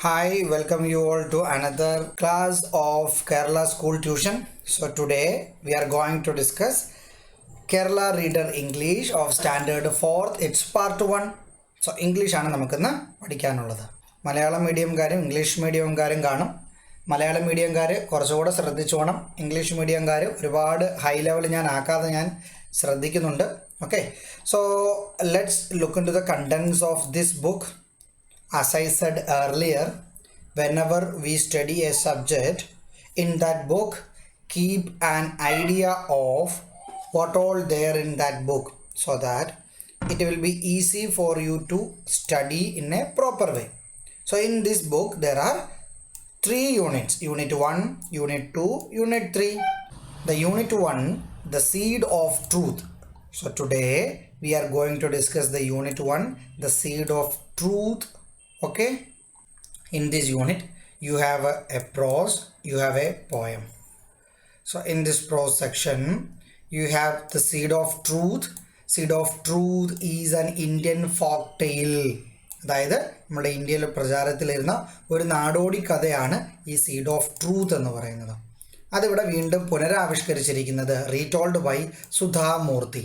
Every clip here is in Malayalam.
Hi, welcome you all to another class of Kerala School Tuition. So today we are going to discuss Kerala Reader English of Standard 4th. It's part 1. So English ആണ് നമുക്കിന്ന് പഠിക്കാനുള്ളത്. മലയാളം മീഡിയംകാരും ഇംഗ്ലീഷ് മീഡിയംകാരും കാണും. മലയാളം മീഡിയംകാർ കുറച്ചുകൂടെ ശ്രദ്ധിച്ചോണം. ഇംഗ്ലീഷ് മീഡിയംകാർ ഒരുപാട് ഹൈ ലെവൽ ഞാൻ ആക്കാതെ ഞാൻ ശ്രദ്ധിക്കുന്നുണ്ട്. Okay. So let's look into the contents of this book. As I said earlier, whenever we study a subject in that book, keep an idea of what all there in that book so that it will be easy for you to study in a proper way. So in this book there are 3 units: unit 1, unit 2, unit 3. The unit 1, the seed of truth. So today we are going to discuss the unit 1, the seed of truth. Okay, in this unit you have a prose, you have a poem. So in this prose section you have the seed of truth. Seed of truth is an Indian folk tale. അതായത് നമ്മുടെ ഇന്ത്യയിൽ പ്രചാരത്തിലിരുന്ന ഒരു നാടോടി കഥയാണ് ഈ സീഡ് ഓഫ് ട്രൂത്ത് എന്ന് പറയുന്നത്. അതിവിടെ വീണ്ടും പുനരാവിഷ്കരിച്ചിരിക്കുന്നത് റീടോൾഡ് ബൈ സുധാമൂർത്തി.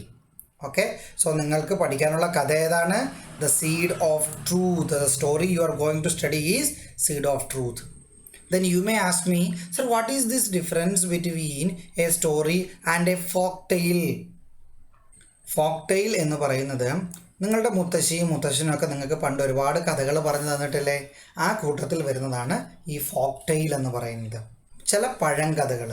Okay, so നിങ്ങൾക്ക് പഠിക്കാനുള്ള കഥ ഏതാണ്? The seed of truth. The story you are going to study is seed of truth. Then you may ask me, sir, what is this difference between a story and a folk tale? Folk tale എന്ന് പറയുന്നത് നിങ്ങളുടെ മുത്തശ്ശിയും മുത്തശ്ശനൊക്കെ നിങ്ങൾക്ക് പണ്ട് ഒരുപാട് കഥകൾ പറഞ്ഞു തന്നിട്ടില്ലേ? ആ കൂട്ടത്തിൽ വരുന്നതാണ് ഈ ഫോക്ക് ടെയിൽ എന്ന് പറയുന്നത്. ചില പഴങ്കഥകൾ,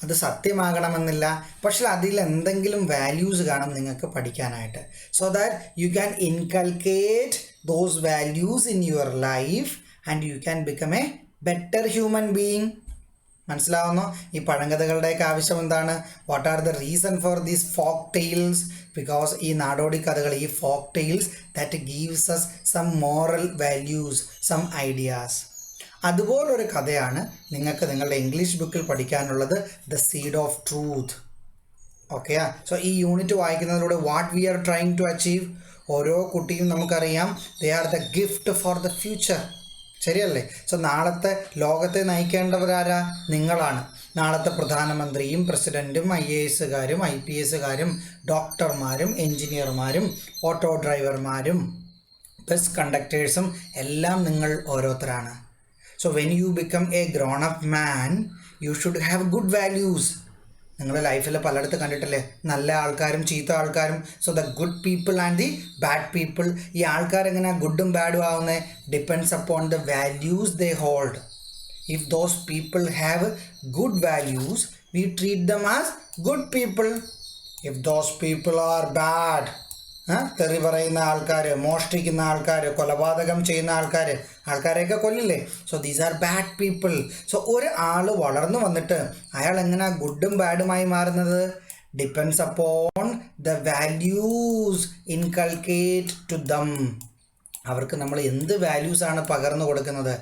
അത് സത്യമാകണമെന്നില്ല, പക്ഷെ അതിൽ എന്തെങ്കിലും വാല്യൂസ് കാണും നിങ്ങൾക്ക് പഠിക്കാനായിട്ട്. So that you can inculcate those values in your life and you can become a better human being. മനസ്സിലാവുന്നോ? ഈ പഴങ്കഥകളുടെയൊക്കെ ആവശ്യം എന്താണ്? What are the reason for these folk tales? Because ഈ നാടോടി കഥകൾ, ഈ folk tales that gives us some moral values, some ideas. അതുപോലൊരു കഥയാണ് നിങ്ങൾക്ക് നിങ്ങളുടെ ഇംഗ്ലീഷ് ബുക്കിൽ പഠിക്കാനുള്ളത്, the seed of truth. Okay, so ഈ യൂണിറ്റ് വായിക്കുന്നതിലൂടെ what we are trying to achieve, ഓരോ കുട്ടിയും നമുക്കറിയാം they are the gift for the future. ശരിയല്ലേ? സോ നാളത്തെ ലോകത്തെ നയിക്കേണ്ടവരാരാ? നിങ്ങളാണ്. നാളത്തെ പ്രധാനമന്ത്രിയും പ്രസിഡൻറ്റും IAS-കാരും IPS-കാരും ഡോക്ടർമാരും എൻജിനീയർമാരും ഓട്ടോ ഡ്രൈവർമാരും ബസ് കണ്ടക്ടേഴ്സും എല്ലാം നിങ്ങൾ ഓരോരുത്തരാണ്. So when you become a grown-up man, you should have good values. നിങ്ങളുടെ ലൈഫിൽ പലയിടത്ത് കണ്ടിട്ടില്ലേ നല്ല ആൾക്കാരും ചീത്ത ആൾക്കാരും? So the good people and the bad people. ഈ ആൾക്കാരെങ്ങനെ ഗുഡും ബാഡും ആവുന്നത്? Depends upon the values they hold. If those people have good values, we treat them as good people. If those people are bad, തെറി പറയുന്ന ആൾക്കാർ, മോഷ്ടിക്കുന്ന ആൾക്കാർ, കൊലപാതകം ചെയ്യുന്ന ആൾക്കാരെയൊക്കെ കൊല്ലില്ലേ? So these are bad people. So ഒരു ആൾ വളർന്നു വന്നിട്ട് അയാൾ എങ്ങനെയാണ് ഗുഡും ബാഡുമായി മാറുന്നത്? Depends upon the values inculcate to them. അവർക്ക് നമ്മൾ എന്ത് വാല്യൂസാണ് പകർന്നു കൊടുക്കുന്നത്,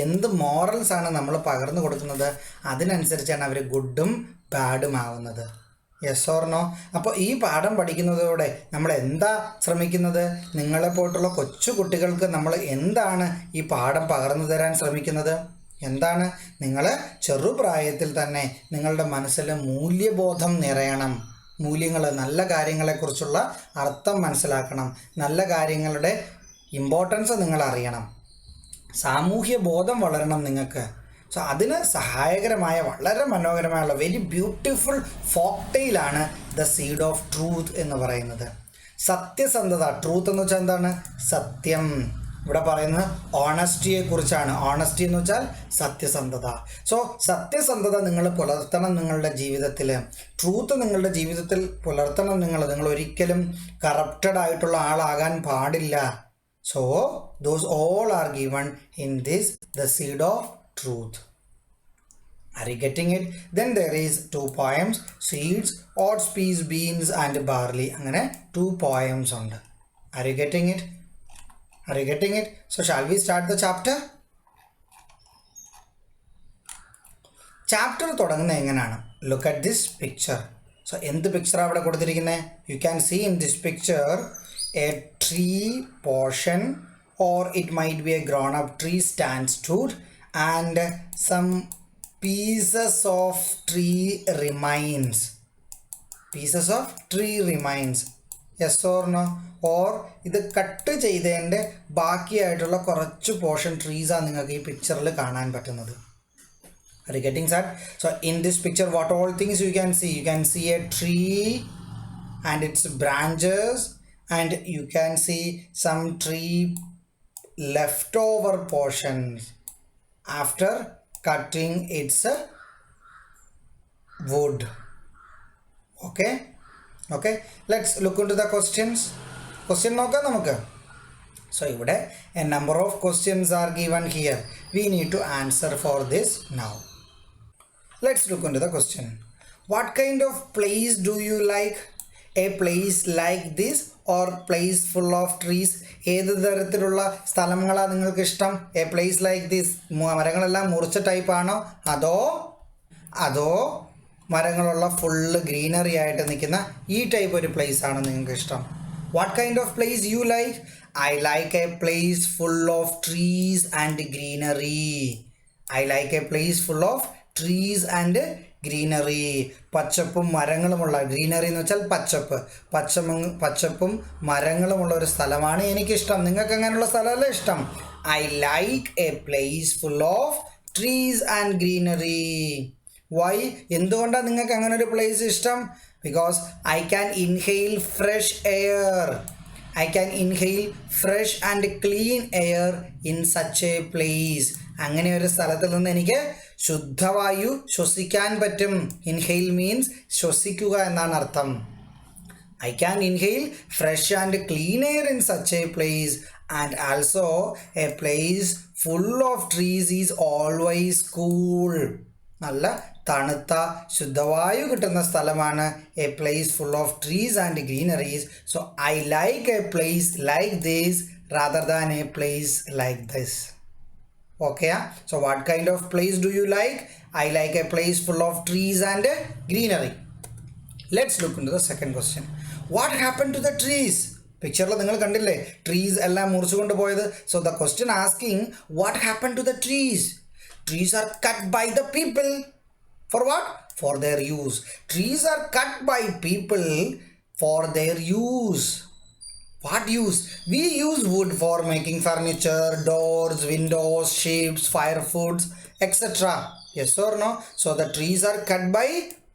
എന്ത് മോറൽസാണ് നമ്മൾ പകർന്നു കൊടുക്കുന്നത്, അതിനനുസരിച്ചാണ് അവർ ഗുഡും ബാഡും ആവുന്നത്. Yes or no? അപ്പോൾ ഈ പാഠം പഠിക്കുന്നതോടെ നമ്മൾ എന്താ ശ്രമിക്കുന്നത്? നിങ്ങളെ പോയിട്ടുള്ള കൊച്ചു കുട്ടികൾക്ക് നമ്മൾ എന്താണ് ഈ പാഠം പകർന്നു തരാൻ ശ്രമിക്കുന്നത്? എന്താണ്? നിങ്ങൾ ചെറുപ്രായത്തിൽ തന്നെ നിങ്ങളുടെ മനസ്സിൽ മൂല്യബോധം നിറയണം. മൂല്യങ്ങൾ, നല്ല കാര്യങ്ങളെക്കുറിച്ചുള്ള അർത്ഥം മനസ്സിലാക്കണം. നല്ല കാര്യങ്ങളുടെ ഇമ്പോർട്ടൻസ് നിങ്ങൾ അറിയണം. സാമൂഹ്യ ബോധം വളരണം നിങ്ങൾക്ക്. സോ അതിന് സഹായകരമായ വളരെ മനോഹരമായുള്ള വെരി ബ്യൂട്ടിഫുൾ ഫോക്ക് ടെയിലാണ് ദ സീഡ് ഓഫ് ട്രൂത്ത് എന്ന് പറയുന്നത്. സത്യസന്ധത. ട്രൂത്ത് എന്ന് വെച്ചാൽ എന്താണ്? സത്യം. ഇവിടെ പറയുന്നത് ഓണസ്റ്റിയെ കുറിച്ചാണ്. ഓണസ്റ്റി എന്ന് വെച്ചാൽ സത്യസന്ധത. സോ സത്യസന്ധത നിങ്ങൾ പുലർത്തണം നിങ്ങളുടെ ജീവിതത്തിൽ. ട്രൂത്ത് നിങ്ങളുടെ ജീവിതത്തിൽ പുലർത്തണം. നിങ്ങൾ ഒരിക്കലും കറപ്റ്റഡ് ആയിട്ടുള്ള ആളാകാൻ പാടില്ല. So those all are given in this the seed of truth. Are you getting it? Then there is 2 poems: seeds, oats, peas, beans and barley. അങ്ങനെ 2 poems ഉണ്ട്. Are you getting it? Are you getting it? So shall we start the chapter? Chapter തുടങ്ങുന്നത് എങ്ങനെയാണ്? Look at this picture. So എന്ത് പിക്ചറാണ് അവിടെ കൊടുത്തിരിക്കുന്നത്? You can see in this picture a tree portion or it might be a grown up tree stands stood, and some pieces of tree remains. Pieces of tree remains. Yes or no? Or ഇത് കട്ട് ചെയ്തതിൻ്റെ ബാക്കിയായിട്ടുള്ള കുറച്ച് പോർഷൻ ട്രീസാണ് നിങ്ങൾക്ക് ഈ പിക്ചറിൽ കാണാൻ പറ്റുന്നത്. Are you getting that? So in this picture, what all things you can see? You can see a tree and its branches, and you can see some tree leftover portions after cutting its wood. Okay, let's look into the questions. Question നോക്കാം നമുക്ക്. So ഇവിടെ a number of questions are given here. We need to answer for this now. Let's look into the question. What kind of place do you like? A place like this or place full of trees? ഏത് തരത്തിലുള്ള സ്ഥലങ്ങളാണ് നിങ്ങൾക്ക് ഇഷ്ടം? A place like this, മരങ്ങളെല്ലാം മുറിച്ച ടൈപ്പ് ആണോ, അതോ മരങ്ങളുള്ള ഫുള്ള് ഗ്രീനറി ആയിട്ട് നിൽക്കുന്ന ഈ ടൈപ്പ് ഒരു പ്ലേസ് ആണോ നിങ്ങൾക്ക് ഇഷ്ടം? What kind of place you like? I like a place full of trees and greenery. I like a place full of trees and greenery. പച്ചപ്പും മരങ്ങളുമുള്ള, ഗ്രീനറി എന്ന് വെച്ചാൽ പച്ചപ്പും മരങ്ങളുമുള്ള ഒരു സ്ഥലമാണ് എനിക്കിഷ്ടം. നിങ്ങൾക്ക് അങ്ങനെയുള്ള സ്ഥലമല്ലേ ഇഷ്ടം? I like a place full of trees and greenery. Why? എന്തുകൊണ്ടാണ് നിങ്ങൾക്ക് അങ്ങനെ ഒരു പ്ലേസ് ഇഷ്ടം? Because I can inhale fresh air. I can inhale fresh and clean air in such a place. അങ്ങനെ ഒരു സ്ഥലത്തിൽ നിന്ന് എനിക്ക് ശുദ്ധവായു ശ്വസിക്കാൻ പറ്റും. ഇൻഹെയിൽ മീൻസ് ശ്വസിക്കുക എന്നാണ് അർത്ഥം. I can inhale fresh and clean air in such a place, and also a place full of trees is always cool. നല്ല തണുത്ത ശുദ്ധവായു കിട്ടുന്ന സ്ഥലമാണ് A place full of trees and greeneries. So I like A place like this rather than A place like this. Okay, so what kind of place do you like? I like a place full of trees and greenery. Let's look into the second question. What happened to the trees? പിക്ചറിൽ നിങ്ങൾ കണ്ടില്ലേ ട്രീസ് എല്ലാം മുറിച്ചു കൊണ്ടുപോയത്. So the question asking, what happened to the trees? Trees are cut by the people. For what? For their use. Trees are cut by people for their use. What use? We use wood for making furniture, doors, windows, ships, firewoods, etc. Yes or no? So the trees are cut by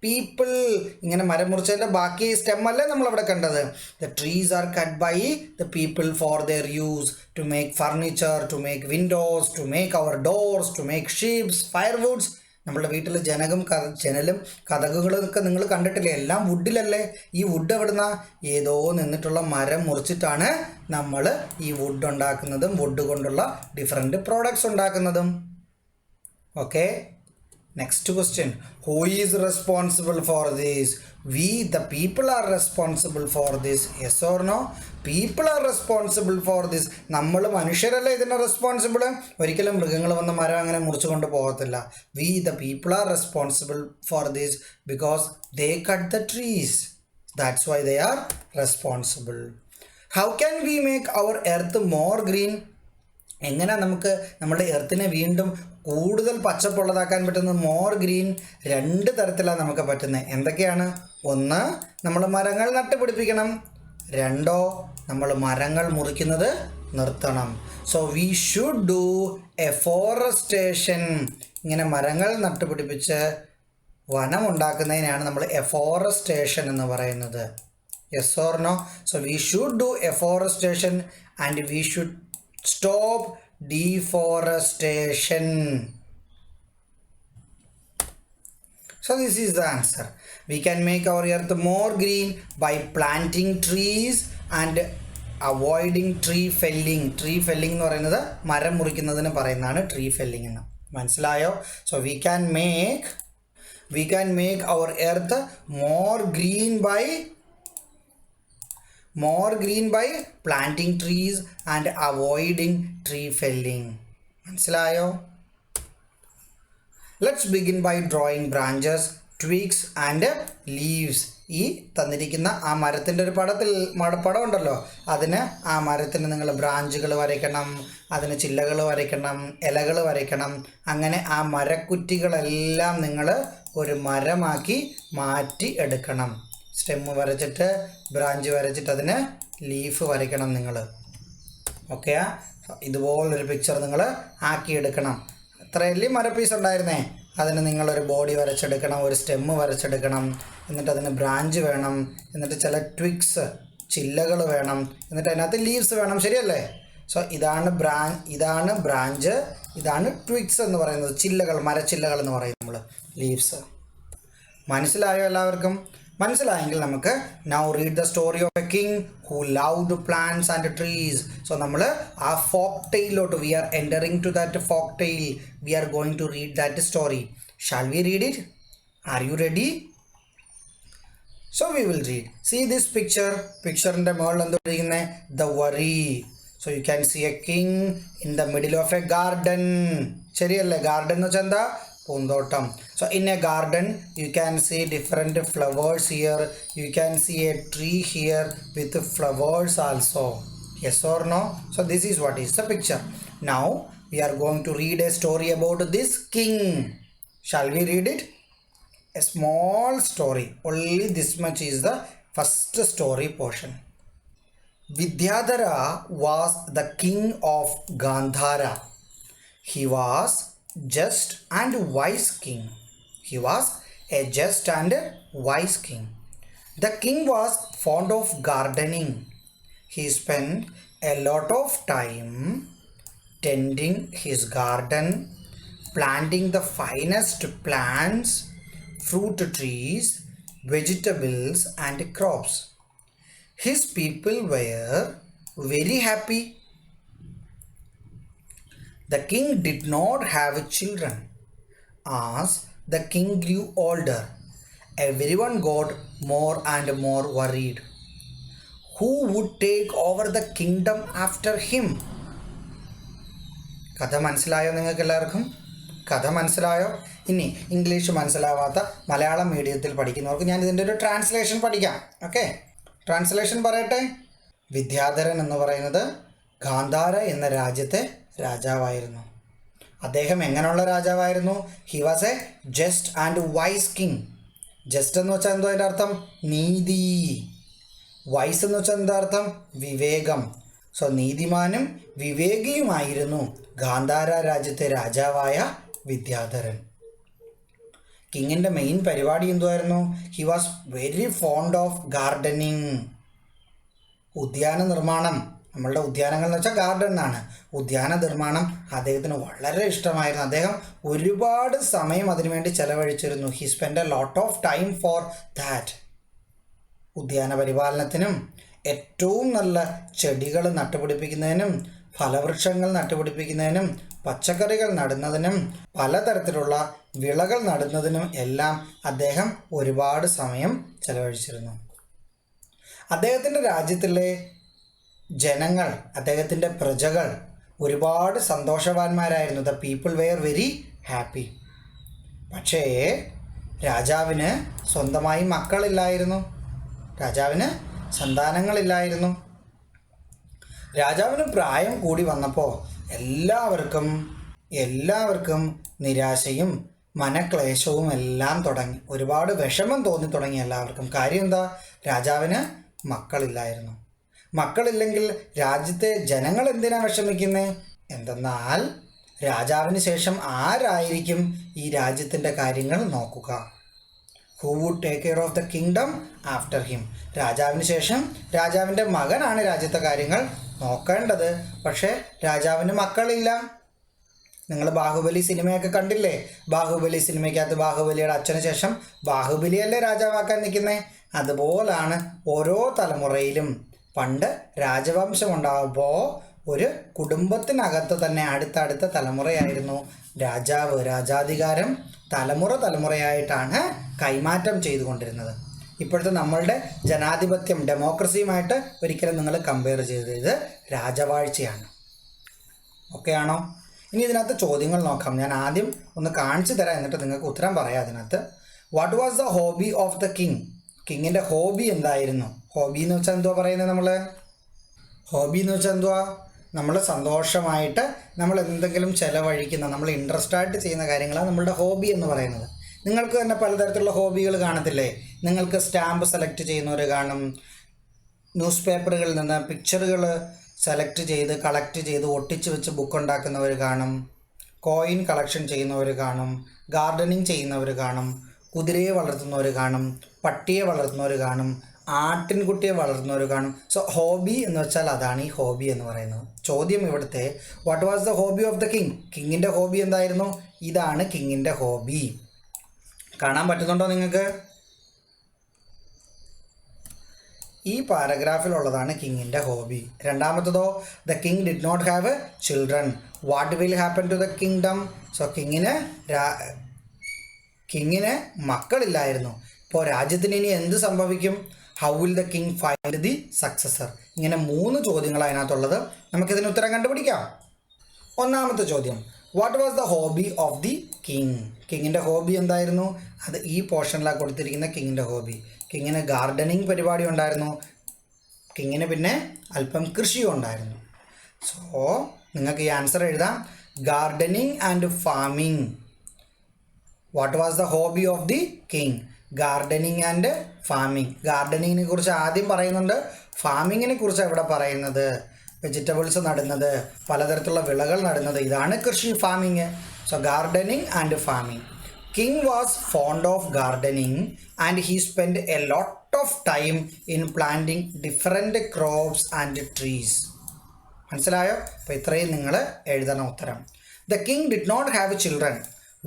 people. ഇങ്ങനെ മരം മുറിച്ചതിൻ്റെ ബാക്കി സ്റ്റെം അല്ലേ നമ്മൾ അവിടെ കണ്ടത്. The trees are cut by the people for their use, to make furniture, to make windows, to make our doors, to make ships, firewoods. നമ്മുടെ വീട്ടിൽ ജനലും കതകുകളൊക്കെ നിങ്ങൾ കണ്ടിട്ടില്ലേ, എല്ലാം വുഡിലല്ലേ. ഈ വുഡ് എവിടുന്ന? ഏതോ നിന്നിട്ടുള്ള മരം മുറിച്ചിട്ടാണ് നമ്മൾ ഈ വുഡ് ഉണ്ടാക്കുന്നതും വുഡ് കൊണ്ടുള്ള ഡിഫറെൻറ്റ് പ്രോഡക്ട്സ് ഉണ്ടാക്കുന്നതും. Okay, next question. Who is responsible for this? We, the people, are responsible for this. Yes or no? People are responsible for this. നമ്മൾ മനുഷ്യരല്ലേ ഇതിന് റെസ്പോൺസിബിൾ. ഒരിക്കലും മൃഗങ്ങൾ വന്ന മരം അങ്ങനെ മുറിച്ചു കൊണ്ട് പോകത്തില്ല. We, the people, are responsible for this because they cut the trees. That's why they are responsible. How can we make our earth more green? എങ്ങനെ നമുക്ക് നമ്മുടെ എർത്തിനെ വീണ്ടും കൂടുതൽ പച്ചപ്പുള്ളതാക്കാൻ പറ്റുന്നത്? മോർ ഗ്രീൻ രണ്ട് തരത്തിലാണ് നമുക്ക് പറ്റുന്നത്. എന്തൊക്കെയാണ്? ഒന്ന്, നമ്മൾ മരങ്ങൾ നട്ടുപിടിപ്പിക്കണം. രണ്ടോ, നമ്മൾ മരങ്ങൾ മുറിക്കുന്നത് നിർത്തണം. So we should do afforestation. ഇങ്ങനെ മരങ്ങൾ നട്ടുപിടിപ്പിച്ച് വനം ഉണ്ടാക്കുന്നതിനാണ് നമ്മൾ എഫോറസ്റ്റേഷൻ എന്ന് പറയുന്നത്. Yes or no? So we should do afforestation and we should stop deforestation. So this is the answer. We can make our earth more green by planting trees and avoiding tree felling. Tree felling എന്ന് പറയുന്നത് മരം മുറിക്കുന്നതിന് പറയുന്നതാണ് ട്രീ ഫെല്ലിംഗ് എന്ന്. മനസ്സിലായോ? So we can make our earth more green by planting trees and avoiding tree felling. മനസ്സിലായോ? Let's begin by drawing branches, twigs and leaves ഈ തന്നിരിക്കുന്ന ആ മരത്തിൻ്റെ ഒരു പടം ഉണ്ടല്ലോ, അതിന് ആ മരത്തിന് നിങ്ങൾ ബ്രാഞ്ചുകൾ വരയ്ക്കണം, അതിന് ചില്ലകൾ വരയ്ക്കണം, ഇലകൾ വരയ്ക്കണം. അങ്ങനെ ആ മരക്കുറ്റികളെല്ലാം നിങ്ങൾ ഒരു മരമാക്കി മാറ്റി എടുക്കണം. സ്റ്റെമ്മ് വരച്ചിട്ട് ബ്രാഞ്ച് വരച്ചിട്ട് അതിന് ലീഫ് വരയ്ക്കണം നിങ്ങൾ. ഓക്കെയാ? ഇതുപോലൊരു പിക്ചർ നിങ്ങൾ ആക്കിയെടുക്കണം. അത്രയല്ലേ മരപ്പീസ് ഉണ്ടായിരുന്നേ? അതിന് നിങ്ങളൊരു ബോഡി വരച്ചെടുക്കണം, ഒരു സ്റ്റെമ്മ് വരച്ചെടുക്കണം, എന്നിട്ട് അതിന് ബ്രാഞ്ച് വേണം, എന്നിട്ട് ചില ട്വിക്സ് ചില്ലകൾ വേണം, എന്നിട്ട് അതിനകത്ത് ലീവ്സ് വേണം. ശരിയല്ലേ? സോ ഇതാണ് ബ്രാഞ്ച്, ഇതാണ് ട്വിക്സ് എന്ന് പറയുന്നത്, ചില്ലകൾ, മരച്ചില്ലകൾ എന്ന് പറയും നമ്മൾ, ലീവ്സ്. മനസ്സിലായോ എല്ലാവർക്കും? മനസ്സിലായെങ്കിൽ നമുക്ക് now read the story of a king who loved plants and trees. So നമ്മൾ ആ ഫോക്ക് ടെയിലോട്ട്, we are entering to that folk tale. We are going to read that story. Shall we read it? Are you ready? So we will read. See this picture. Picture in the mural and the worry. So you can see a king in the middle of a garden. Cheriyalla garden no chanda pundotam. So in a garden you can see different flowers here. You can see a tree here with flowers also. Yes or no? So this is what is the picture. Now we are going to read a story about this king. Shall we read it? A small story. Only this much is the first story portion. Vidyadhara was the king of Gandhara. He was just and wise king. He was a just and wise king. The king was fond of gardening. He spent a lot of time tending his garden, planting the finest plants, fruit trees, vegetables and crops. His people were very happy. The king did not have children. As the king grew older, everyone got more and more worried. Who would take over the kingdom after him? കഥ മനസ്സിലായോ നിങ്ങൾക്ക് എല്ലാവർക്കും? കഥ മനസ്സിലായോ? ഇനി ഇംഗ്ലീഷ് മനസ്സിലാവാത്ത മലയാളം മീഡിയത്തിൽ പഠിക്കുന്നവർക്ക് ഞാൻ ഇതിൻ്റെ ഒരു ട്രാൻസ്ലേഷൻ പഠിക്കാം. ഓക്കെ, ട്രാൻസ്ലേഷൻ പറയട്ടെ. വിദ്യാധരൻ എന്ന് പറയുന്നത് ഗാന്ധാര എന്ന രാജ്യത്തെ രാജാവായിരുന്നു. അദ്ദേഹം എങ്ങനെയുള്ള രാജാവായിരുന്നു? He was a just and wise king. Just എന്ന് വെച്ചാൽ എന്തോ അതിൻ്റെ അർത്ഥം? നീതി. വൈസ് എന്ന് വെച്ചാൽ എന്താ അർത്ഥം? വിവേകം. സോ നീതിമാനും വിവേകിയുമായിരുന്നു ഗാന്ധാര രാജ്യത്തെ രാജാവായ വിദ്യാധരൻ. കിങ്ങിൻ്റെ മെയിൻ പരിപാടി എന്തുമായിരുന്നു? He was very fond of gardening. ഉദ്യാന നിർമ്മാണം. നമ്മളുടെ ഉദ്യാനങ്ങൾ എന്ന് വെച്ചാൽ ഗാർഡൻ എന്നാണ്. ഉദ്യാന നിർമ്മാണം അദ്ദേഹത്തിന് വളരെ ഇഷ്ടമായിരുന്നു. അദ്ദേഹം ഒരുപാട് സമയം അതിനുവേണ്ടി ചെലവഴിച്ചിരുന്നു. He spend a lot of time for that. ഉദ്യാന പരിപാലനത്തിനും ഏറ്റവും നല്ല ചെടികൾ നട്ടുപിടിപ്പിക്കുന്നതിനും ഫലവൃക്ഷങ്ങൾ നട്ടുപിടിപ്പിക്കുന്നതിനും പച്ചക്കറികൾ നടുന്നതിനും പലതരത്തിലുള്ള വിളകൾ നടുന്നതിനും എല്ലാം അദ്ദേഹം ഒരുപാട് സമയം ചെലവഴിച്ചിരുന്നു. അദ്ദേഹത്തിൻ്റെ രാജ്യത്തിലെ ജനങ്ങൾ, അദ്ദേഹത്തിൻ്റെ പ്രജകൾ ഒരുപാട് സന്തോഷവാന്മാരായിരുന്നു. The people were very happy. പക്ഷേ രാജാവിന് സ്വന്തമായി മക്കളില്ലായിരുന്നു. രാജാവിന് സന്താനങ്ങളില്ലായിരുന്നു. രാജാവിന് പ്രായം കൂടി വന്നപ്പോൾ എല്ലാവർക്കും നിരാശയും മനക്ലേശവും എല്ലാം തുടങ്ങി. ഒരുപാട് വിഷമം തോന്നി തുടങ്ങി എല്ലാവർക്കും. കാര്യം എന്താ? രാജാവിന് മക്കളില്ലായിരുന്നു. മക്കളില്ലെങ്കിൽ രാജ്യത്തെ ജനങ്ങൾ എന്തിനാണ് വിഷമിക്കുന്നത്? എന്തെന്നാൽ രാജാവിന് ശേഷം ആരായിരിക്കും ഈ രാജ്യത്തിൻ്റെ കാര്യങ്ങൾ നോക്കുക? Who would take care of the kingdom after him? രാജാവിന് ശേഷം രാജാവിൻ്റെ മകനാണ് രാജ്യത്തെ കാര്യങ്ങൾ നോക്കേണ്ടത്. പക്ഷേ രാജാവിന് മക്കളില്ല. നിങ്ങൾ ബാഹുബലി സിനിമയൊക്കെ കണ്ടില്ലേ? ബാഹുബലി സിനിമയ്ക്കകത്ത് ബാഹുബലിയുടെ അച്ഛന് ശേഷം ബാഹുബലിയല്ലേ രാജാവാക്കാൻ നിൽക്കുന്നത്? അതുപോലാണ് ഓരോ തലമുറയിലും. പണ്ട് രാജവംശം ഉണ്ടാകുമ്പോൾ ഒരു കുടുംബത്തിനകത്ത് തന്നെ അടുത്തടുത്ത തലമുറയായിരുന്നു രാജാവ്. രാജാധികാരം തലമുറയായിട്ടാണ് കൈമാറ്റം ചെയ്തുകൊണ്ടിരുന്നത്. ഇപ്പോഴത്തെ നമ്മളുടെ ജനാധിപത്യം, ഡെമോക്രസിയുമായിട്ട് ഒരിക്കലും നിങ്ങൾ കമ്പയർ ചെയ്ത് ഇത് രാജവാഴ്ചയാണ്. ഓക്കെ ആണോ? ഇനി ഇതിനകത്ത് ചോദ്യങ്ങൾ നോക്കാം. ഞാൻ ആദ്യം ഒന്ന് കാണിച്ചു തരാം, എന്നിട്ട് നിങ്ങൾക്ക് ഉത്തരം പറയാം. അതിനകത്ത് what was the hobby of the king? കിങ്ങിൻ്റെ ഹോബി എന്തായിരുന്നു? ഹോബി എന്ന് വെച്ചാൽ എന്തുവാ പറയുന്നത് നമ്മൾ? ഹോബി എന്ന് വെച്ചാൽ എന്തുവാ? നമ്മൾ സന്തോഷമായിട്ട് നമ്മൾ എന്തെങ്കിലും ചിലവഴിക്കുന്ന, നമ്മൾ ഇൻട്രസ്റ്റ് ആയിട്ട് ചെയ്യുന്ന കാര്യങ്ങളാണ് നമ്മളുടെ ഹോബി എന്ന് പറയുന്നത്. നിങ്ങൾക്ക് തന്നെ പലതരത്തിലുള്ള ഹോബികൾ കാണത്തില്ലേ? നിങ്ങൾക്ക് സ്റ്റാമ്പ് സെലക്ട് ചെയ്യുന്നവർ കാണും, ന്യൂസ് പേപ്പറുകളിൽ നിന്ന് പിക്ചറുകൾ സെലക്ട് ചെയ്ത് കളക്ട് ചെയ്ത് ഒട്ടിച്ച് വെച്ച് ബുക്ക് ഉണ്ടാക്കുന്നവർ കാണും, കോയിൻ കളക്ഷൻ ചെയ്യുന്നവർ കാണും, ഗാർഡനിങ് ചെയ്യുന്നവർ കാണും, കുതിരയെ വളർത്തുന്നവർ കാണും, പട്ടിയെ വളർത്തുന്നവർ കാണും, ആട്ടിൻകുട്ടിയെ വളർത്തുന്നവർ കാണും. സോ ഹോബി എന്ന് വെച്ചാൽ അതാണ് ഈ ഹോബി എന്ന് പറയുന്നത്. ചോദ്യം ഇവിടുത്തെ what was the hobby of the king? കിങ്ങിൻ്റെ ഹോബി എന്തായിരുന്നു? ഇതാണ് കിങ്ങിൻ്റെ ഹോബി. കാണാൻ പറ്റുന്നുണ്ടോ നിങ്ങൾക്ക്? ഈ പാരഗ്രാഫിലുള്ളതാണ് കിങ്ങിൻ്റെ ഹോബി. രണ്ടാമത്തതോ, the king did not have children. What will happen to the kingdom? So കിങ്ങിന് മക്കളില്ലായിരുന്നു. ഇപ്പോൾ രാജ്യത്തിന് ഇനി എന്ത് സംഭവിക്കും? How will the king find the successor? ഇങ്ങനെ 3 ചോദ്യങ്ങളാണ് അതിനകത്തുള്ളത്. നമുക്കിതിന് ഉത്തരം കണ്ടുപിടിക്കാം. ഒന്നാമത്തെ ചോദ്യം, what was the hobby of the king? കിങ്ങിൻ്റെ ഹോബി എന്തായിരുന്നു? അത് ഈ പോർഷനിലാണ് കൊടുത്തിരിക്കുന്ന കിങ്ങിൻ്റെ ഹോബി. കിങ്ങിന് ഗാർഡനിങ് പരിപാടി ഉണ്ടായിരുന്നു. കിങ്ങിന് പിന്നെ അല്പം കൃഷിയും ഉണ്ടായിരുന്നു. സോ നിങ്ങൾക്ക് ഈ ആൻസർ എഴുതാം, gardening and farming. What was the hobby of the king? Gardening and farming. ഗാർഡനിങ്ങിനെ കുറിച്ച് ആദ്യം പറയുന്നുണ്ട്, ഫാമിങ്ങിനെ കുറിച്ച് എവിടെ പറയുന്നത്? വെജിറ്റബിൾസ് നടുന്നത്, പലതരത്തിലുള്ള വിളകൾ നടുന്നത്, ഇതാണ് കൃഷി, farming. So gardening and farming. King was fond of gardening and he spend a lot of time in planting different crops and trees. മനസ്സിലായോ? അപ്പോൾ ഇത്രയും നിങ്ങൾ എഴുതണം ഉത്തരം. The king did not have children.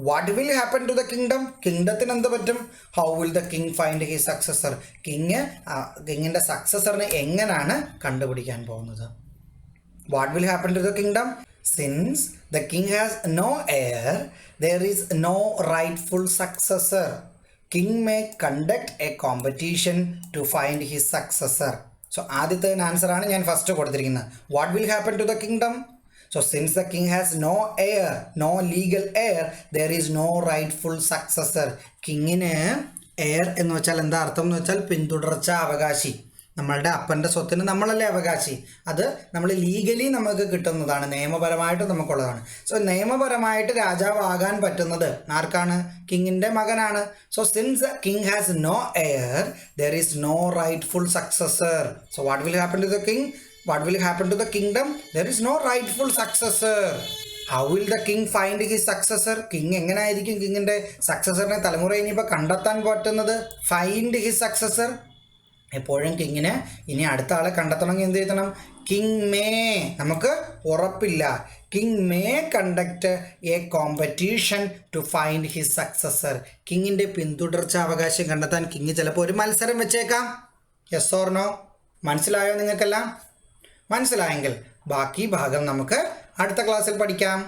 What will happen to the kingdom? കിങ്ഡത്തിന് എന്ത് പറ്റും? How will the king find his successor? കിങ്ങിൻ്റെ സക്സസറിനെ എങ്ങനെയാണ് കണ്ടുപിടിക്കാൻ പോകുന്നത്? What will happen to the kingdom? Since the king has no heir, there is no rightful successor. King may conduct a competition to find his successor. So ആദ്യത്തെ ആൻസർ ആണ് ഞാൻ ഫസ്റ്റ് കൊടുത്തിരിക്കുന്നത്. What will happen to the kingdom? So since the king has no heir, no legal heir, there is no rightful successor. കിങ്ങിന് എയർ എന്ന് വെച്ചാൽ എന്താ അർത്ഥം എന്ന് വെച്ചാൽ പിന്തുടർച്ച അവകാശി. നമ്മളുടെ അപ്പൻ്റെ സ്വത്തിന് നമ്മളല്ലേ അവകാശി. അത് നമ്മൾ ലീഗലി നമുക്ക് കിട്ടുന്നതാണ്, നിയമപരമായിട്ട് നമുക്കുള്ളതാണ്. സോ നിയമപരമായിട്ട് രാജാവാകാൻ പറ്റുന്നത് ആർക്കാണ്? കിങ്ങിൻ്റെ മകനാണ്. So since the king has no heir, there is no rightful successor. So what will happen to the king? What will happen to the kingdom? There is no rightful successor. How will the king find his successor? King എങ്ങനെയായിരിക്കും കിങ്ങിൻ്റെ സക്സസറിനെ തലമുറ ഇനിയിപ്പോൾ കണ്ടെത്താൻ പറ്റുന്നത്? Find his successor. എപ്പോഴും കിങ്ങിന് ഇനി അടുത്ത ആളെ കണ്ടെത്തണമെങ്കിൽ എന്ത് ചെയ്യണം? കിങ് മേ, നമുക്ക് ഉറപ്പില്ല, king may conduct a competition to find his successor. കിങ്ങിൻ്റെ പിന്തുടർച്ച അവകാശം കണ്ടെത്താൻ കിങ് ചിലപ്പോൾ ഒരു മത്സരം വെച്ചേക്കാം. Yes or no? മനസ്സിലായോ നിങ്ങൾക്കെല്ലാം? മനസ്സിലായെങ്കിൽ ബാക്കി ഭാഗം നമുക്ക് അടുത്ത ക്ലാസ്സിൽ പഠിക്കാം.